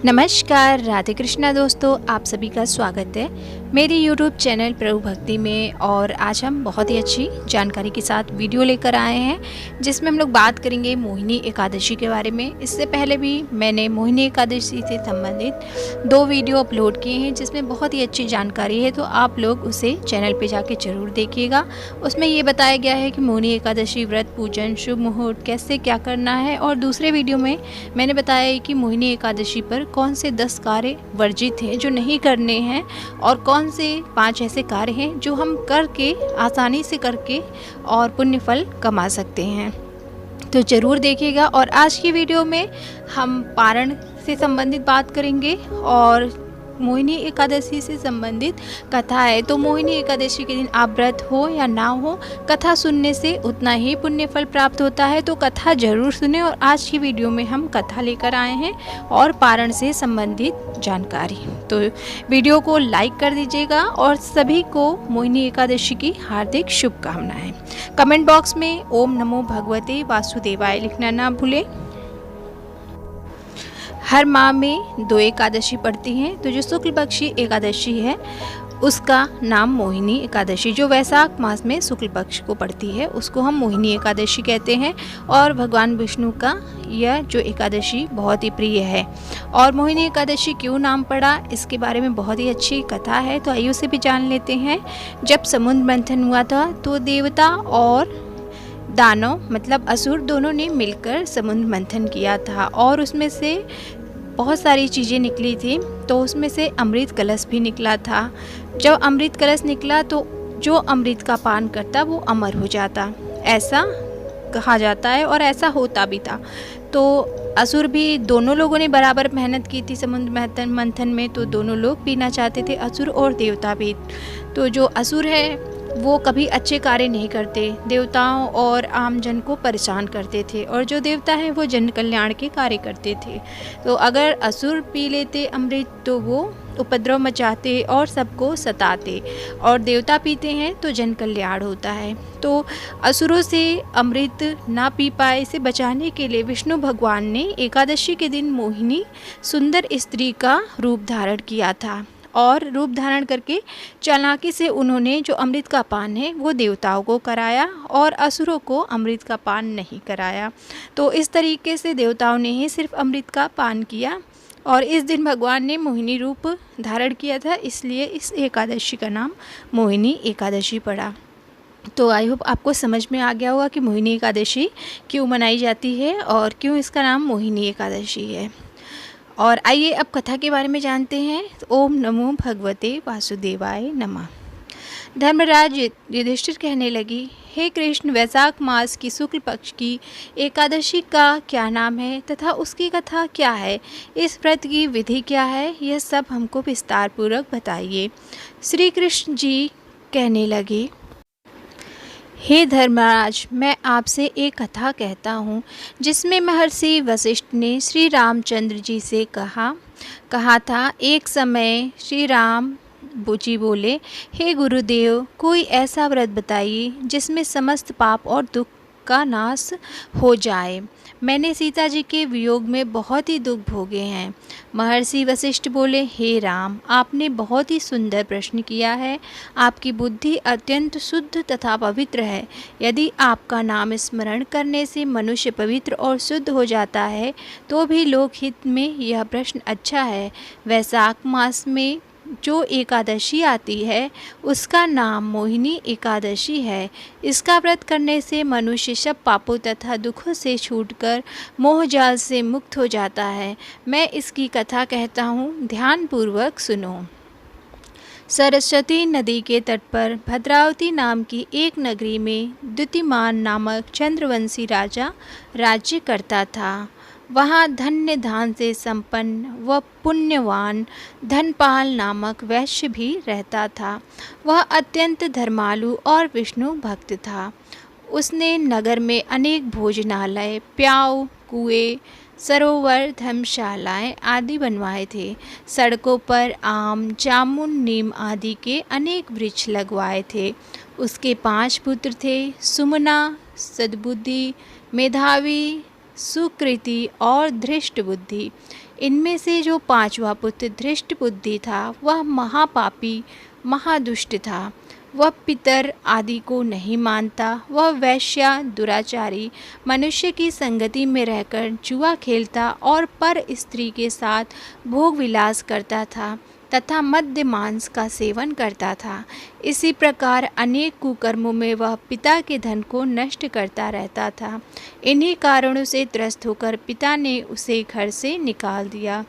नमस्कार, राधे कृष्णा दोस्तों, आप सभी का स्वागत है मेरी YouTube चैनल प्रभु भक्ति में। और आज हम बहुत ही अच्छी जानकारी के साथ वीडियो लेकर आए हैं जिसमें हम लोग बात करेंगे मोहिनी एकादशी के बारे में। इससे पहले भी मैंने मोहिनी एकादशी से संबंधित 2 वीडियो अपलोड किए हैं जिसमें बहुत ही अच्छी जानकारी है, तो आप लोग उसे चैनल पे जाके ज़रूर देखिएगा। उसमें ये बताया गया है कि मोहिनी एकादशी व्रत, पूजन, शुभ मुहूर्त कैसे क्या करना है। और दूसरे वीडियो में मैंने बताया है कि मोहिनी एकादशी पर कौन से 10 कार्य वर्जित हैं जो नहीं करने हैं और कौन से 5 ऐसे कार्य हैं जो हम करके आसानी से करके और पुण्य फल कमा सकते हैं। तो ज़रूर देखिएगा। और आज की वीडियो में हम पारण से संबंधित बात करेंगे और मोहिनी एकादशी से संबंधित कथा है। तो मोहिनी एकादशी के दिन आप व्रत हो या ना हो, कथा सुनने से उतना ही पुण्य फल प्राप्त होता है, तो कथा ज़रूर सुने। और आज की वीडियो में हम कथा लेकर आए हैं और पारण से संबंधित जानकारी। तो वीडियो को लाइक कर दीजिएगा और सभी को मोहिनी एकादशी की हार्दिक शुभकामनाएं। कमेंट बॉक्स में ओम नमो भगवते वासुदेवाय लिखना ना भूलें। हर माह में 2 एकादशी पड़ती हैं, तो जो शुक्ल पक्षी एकादशी है उसका नाम मोहिनी एकादशी, जो वैशाख मास में शुक्ल पक्ष को पड़ती है उसको हम मोहिनी एकादशी कहते हैं। और भगवान विष्णु का यह जो एकादशी बहुत ही प्रिय है। और मोहिनी एकादशी क्यों नाम पड़ा, इसके बारे में बहुत ही अच्छी कथा है, तो आइए उसे भी जान लेते हैं। जब समुद्र मंथन हुआ था तो देवता और दानव मतलब असुर दोनों ने मिलकर समुद्र मंथन किया था और उसमें से बहुत सारी चीज़ें निकली थी। तो उसमें से अमृत कलश भी निकला था। जब अमृत कलश निकला तो जो अमृत का पान करता वो अमर हो जाता, ऐसा कहा जाता है और ऐसा होता भी था। तो असुर भी, दोनों लोगों ने बराबर मेहनत की थी समुद्र मंथन में, तो दोनों लोग पीना चाहते थे, असुर और देवता भी। तो जो असुर है वो कभी अच्छे कार्य नहीं करते, देवताओं और आम जन को परेशान करते थे, और जो देवता हैं वो जन कल्याण के कार्य करते थे। तो अगर असुर पी लेते अमृत तो वो उपद्रव मचाते और सबको सताते, और देवता पीते हैं तो जन कल्याण होता है। तो असुरों से अमृत ना पी पाए, इसे बचाने के लिए विष्णु भगवान ने एकादशी के दिन मोहिनी सुंदर स्त्री का रूप धारण किया था। और रूप धारण करके चालाकी से उन्होंने जो अमृत का पान है वो देवताओं को कराया और असुरों को अमृत का पान नहीं कराया। तो इस तरीके से देवताओं ने ही सिर्फ अमृत का पान किया और इस दिन भगवान ने मोहिनी रूप धारण किया था, इसलिए इस एकादशी का नाम मोहिनी एकादशी पड़ा। तो आई होप आपको समझ में आ गया होगा कि मोहिनी एकादशी क्यों मनाई जाती है और क्यों इसका नाम मोहिनी एकादशी है। और आइए अब कथा के बारे में जानते हैं। ओम नमो भगवते वासुदेवाय नमः। धर्मराज युधिष्ठिर कहने लगी, हे कृष्ण, वैशाख मास की शुक्ल पक्ष की एकादशी का क्या नाम है तथा उसकी कथा क्या है, इस व्रत की विधि क्या है, यह सब हमको विस्तार पूर्वक बताइए। श्री कृष्ण जी कहने लगे, हे धर्मराज, मैं आपसे एक कथा कहता हूँ जिसमें महर्षि वशिष्ठ ने श्री रामचंद्र जी से कहा था। एक समय श्री राम जी बोले, हे गुरुदेव, कोई ऐसा व्रत बताइए जिसमें समस्त पाप और दुख का नाश हो जाए। मैंने सीता जी के वियोग में बहुत ही दुख भोगे हैं। महर्षि वशिष्ठ बोले, हे राम, आपने बहुत ही सुंदर प्रश्न किया है। आपकी बुद्धि अत्यंत शुद्ध तथा पवित्र है। यदि आपका नाम स्मरण करने से मनुष्य पवित्र और शुद्ध हो जाता है तो भी लोकहित में यह प्रश्न अच्छा है। वैशाख मास में जो एकादशी आती है उसका नाम मोहिनी एकादशी है। इसका व्रत करने से मनुष्य सब पापों तथा दुखों से छूटकर मोह जाल से मुक्त हो जाता है। मैं इसकी कथा कहता हूँ, ध्यान पूर्वक सुनो। सरस्वती नदी के तट पर भद्रावती नाम की एक नगरी में द्युतिमान नामक चंद्रवंशी राजा राज्य करता था। वहाँ धन्य धान से संपन्न व पुण्यवान धनपाल नामक वैश्य भी रहता था। वह अत्यंत धर्मालु और विष्णु भक्त था। उसने नगर में अनेक भोजनालय, प्याऊ, कुएं, सरोवर, धर्मशालाएं आदि बनवाए थे। सड़कों पर आम, जामुन, नीम आदि के अनेक वृक्ष लगवाए थे। उसके 5 पुत्र थे, सुमना, सद्बुद्धि, मेधावी, सुकृति और धृष्ट बुद्धि। इनमें से जो पांचवा पुत्र धृष्ट बुद्धि था वह महापापी महादुष्ट था। वह पितर आदि को नहीं मानता। वह वैश्या दुराचारी मनुष्य की संगति में रहकर जुआ खेलता और पर स्त्री के साथ भोग विलास करता था तथा मद्य मांस का सेवन करता था। इसी प्रकार अनेक कुकर्मों में वह पिता के धन को नष्ट करता रहता था। इन्हीं कारणों से त्रस्त होकर पिता ने उसे घर से निकाल दिया।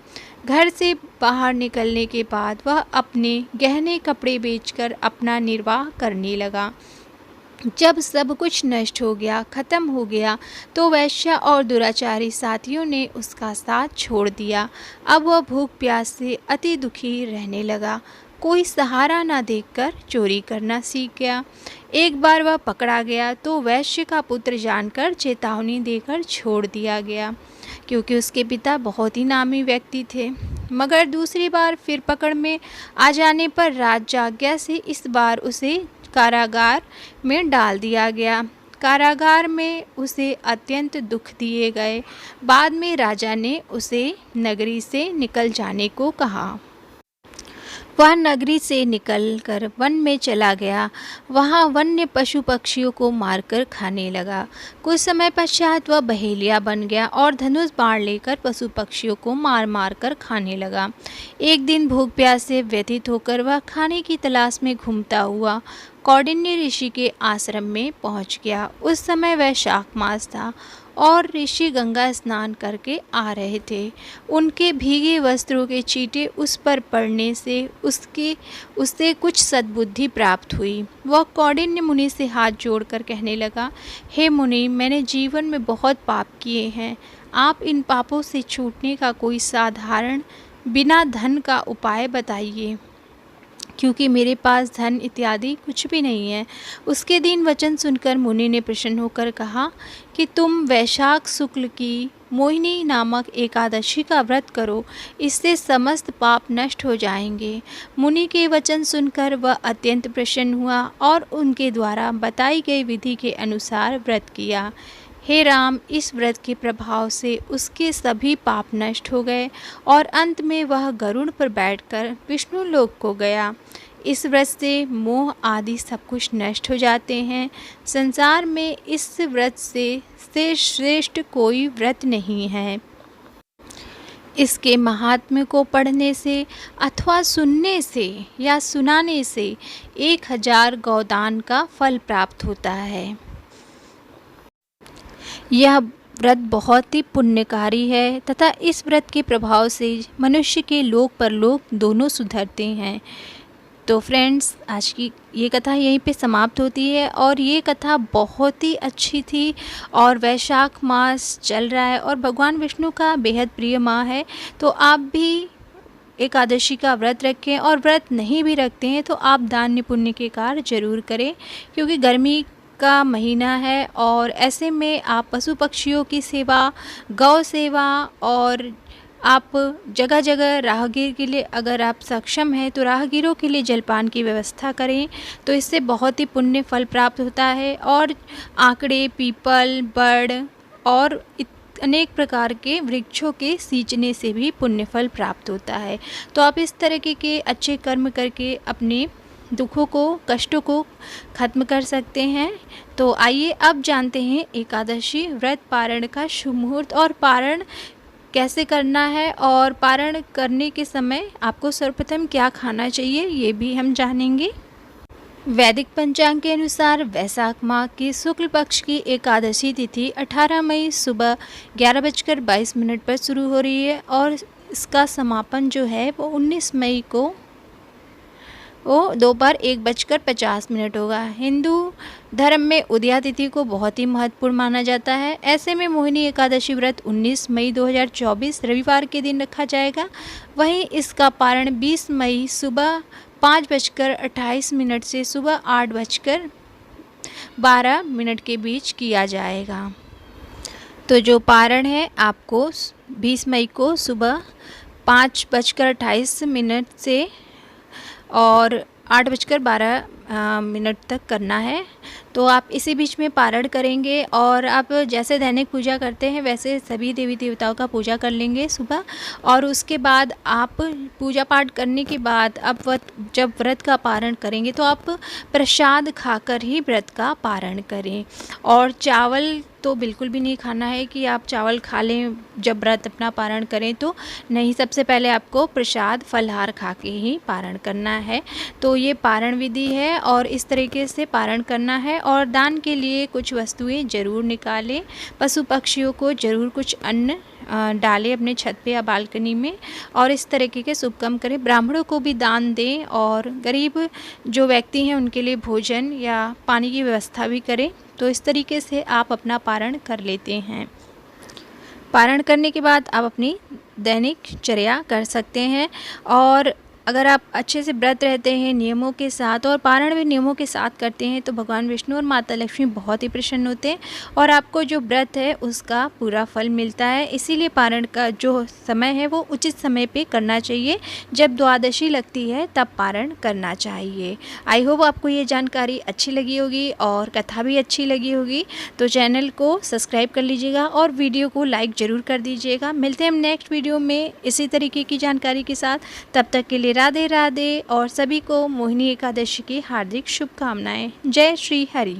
घर से बाहर निकलने के बाद वह अपने गहने कपड़े बेचकर अपना निर्वाह करने लगा। जब सब कुछ नष्ट हो गया, ख़त्म हो गया, तो वैश्या और दुराचारी साथियों ने उसका साथ छोड़ दिया। अब वह भूख प्यास से अति दुखी रहने लगा। कोई सहारा न देखकर चोरी करना सीख गया। एक बार वह पकड़ा गया तो वैश्य का पुत्र जानकर चेतावनी देकर छोड़ दिया गया, क्योंकि उसके पिता बहुत ही नामी व्यक्ति थे। मगर दूसरी बार फिर पकड़ में आ जाने पर राजआज्ञा से इस बार उसे कारागार में डाल दिया गया। कारागार में उसे अत्यंत दुख दिए गए। बाद में राजा ने उसे नगरी से निकल जाने को कहा। वह नगरी से निकलकर वन में चला गया। वहाँ वन्य पशु पक्षियों को मारकर खाने लगा। कुछ समय पश्चात वह बहेलिया बन गया और धनुष बाण लेकर पशु पक्षियों को मार मार कर खाने लगा। एक दिन भूख प्यास से व्यथित होकर वह खाने की तलाश में घूमता हुआ कौंडिन्य ऋषि के आश्रम में पहुँच गया। उस समय वैशाख मास था और ऋषि गंगा स्नान करके आ रहे थे। उनके भीगे वस्त्रों के चींटे उस पर पड़ने से उससे कुछ सद्बुद्धि प्राप्त हुई। वह कौंडिन्य मुनि से हाथ जोड़कर कहने लगा, हे मुनि, मैंने जीवन में बहुत पाप किए हैं। आप इन पापों से छूटने का कोई साधारण बिना धन का उपाय बताइए, क्योंकि मेरे पास धन इत्यादि कुछ भी नहीं है। उसके दीन वचन सुनकर मुनि ने प्रसन्न होकर कहा कि तुम वैशाख शुक्ल की मोहिनी नामक एकादशी का व्रत करो, इससे समस्त पाप नष्ट हो जाएंगे। मुनि के वचन सुनकर वह अत्यंत प्रसन्न हुआ और उनके द्वारा बताई गई विधि के अनुसार व्रत किया। हे राम, इस व्रत के प्रभाव से उसके सभी पाप नष्ट हो गए और अंत में वह गरुड़ पर बैठकर विष्णु लोक को गया। इस व्रत से मोह आदि सब कुछ नष्ट हो जाते हैं। संसार में इस व्रत से श्रेष्ठ कोई व्रत नहीं है। इसके महात्म्य को पढ़ने से अथवा सुनने से या सुनाने से 1000 गौदान का फल प्राप्त होता है। यह व्रत बहुत ही पुण्यकारी है तथा इस व्रत के प्रभाव से मनुष्य के लोक परलोक दोनों सुधरते हैं। तो फ्रेंड्स, आज की ये कथा यहीं पे समाप्त होती है और ये कथा बहुत ही अच्छी थी। और वैशाख मास चल रहा है और भगवान विष्णु का बेहद प्रिय माह है, तो आप भी एकादशी का व्रत रखें, और व्रत नहीं भी रखते हैं तो आप दान पुण्य के कार्य जरूर करें, क्योंकि गर्मी का महीना है और ऐसे में आप पशु पक्षियों की सेवा, गौ सेवा, और आप जगह जगह राहगीर के लिए अगर आप सक्षम हैं तो राहगीरों के लिए जलपान की व्यवस्था करें, तो इससे बहुत ही पुण्य फल प्राप्त होता है। और आंकड़े, पीपल, बड़ और अनेक प्रकार के वृक्षों के सींचने से भी पुण्य फल प्राप्त होता है। तो आप इस तरह के अच्छे कर्म करके अपने दुखों को, कष्टों को खत्म कर सकते हैं। तो आइए अब जानते हैं एकादशी व्रत पारण का शुभ मुहूर्त और पारण कैसे करना है, और पारण करने के समय आपको सर्वप्रथम क्या खाना चाहिए ये भी हम जानेंगे। वैदिक पंचांग के अनुसार वैशाख माह की शुक्ल पक्ष की एकादशी तिथि 18 मई सुबह 11:22 पर शुरू हो रही है और इसका समापन जो है वो 19 मई को दोपहर 1:50 होगा। हिंदू धर्म में उदया तिथि को बहुत ही महत्वपूर्ण माना जाता है। ऐसे में मोहिनी एकादशी व्रत 19 मई 2024 रविवार के दिन रखा जाएगा। वहीं इसका पारण 20 मई सुबह 5:28 से सुबह 8:12 के बीच किया जाएगा। तो जो पारण है आपको 20 मई को सुबह 5:28 से और 8:12 तक करना है। तो आप इसी बीच में पारण करेंगे और आप जैसे दैनिक पूजा करते हैं वैसे सभी देवी देवताओं का पूजा कर लेंगे सुबह। और उसके बाद आप पूजा पाठ करने के बाद आप जब व्रत का पारण करेंगे तो आप प्रसाद खाकर ही व्रत का पारण करें। और चावल तो बिल्कुल भी नहीं खाना है कि आप चावल खा लें जब व्रत अपना पारण करें तो नहीं, सबसे पहले आपको प्रसाद फलाहार खा के ही पारण करना है। तो ये पारण विधि है और इस तरीके से पारण करना है। और दान के लिए कुछ वस्तुएं ज़रूर निकालें, पशु पक्षियों को ज़रूर कुछ अन्न डालें अपने छत पे या बालकनी में, और इस तरीके के शुभ काम करें। ब्राह्मणों को भी दान दें और गरीब जो व्यक्ति हैं उनके लिए भोजन या पानी की व्यवस्था भी करें। तो इस तरीके से आप अपना पारण कर लेते हैं। पारण करने के बाद आप अपनी दैनिक चर्या कर सकते हैं। और अगर आप अच्छे से व्रत रहते हैं नियमों के साथ और पारण भी नियमों के साथ करते हैं तो भगवान विष्णु और माता लक्ष्मी बहुत ही प्रसन्न होते हैं और आपको जो व्रत है उसका पूरा फल मिलता है। इसीलिए पारण का जो समय है वो उचित समय पे करना चाहिए, जब द्वादशी लगती है तब पारण करना चाहिए। आई होप आपको ये जानकारी अच्छी लगी होगी और कथा भी अच्छी लगी होगी। तो चैनल को सब्सक्राइब कर लीजिएगा और वीडियो को लाइक ज़रूर कर दीजिएगा। मिलते हैं हम नेक्स्ट वीडियो में इसी तरीके की जानकारी के साथ। तब तक के लिए राधे राधे और सभी को मोहिनी एकादशी की हार्दिक शुभकामनाएं। जय श्री हरि।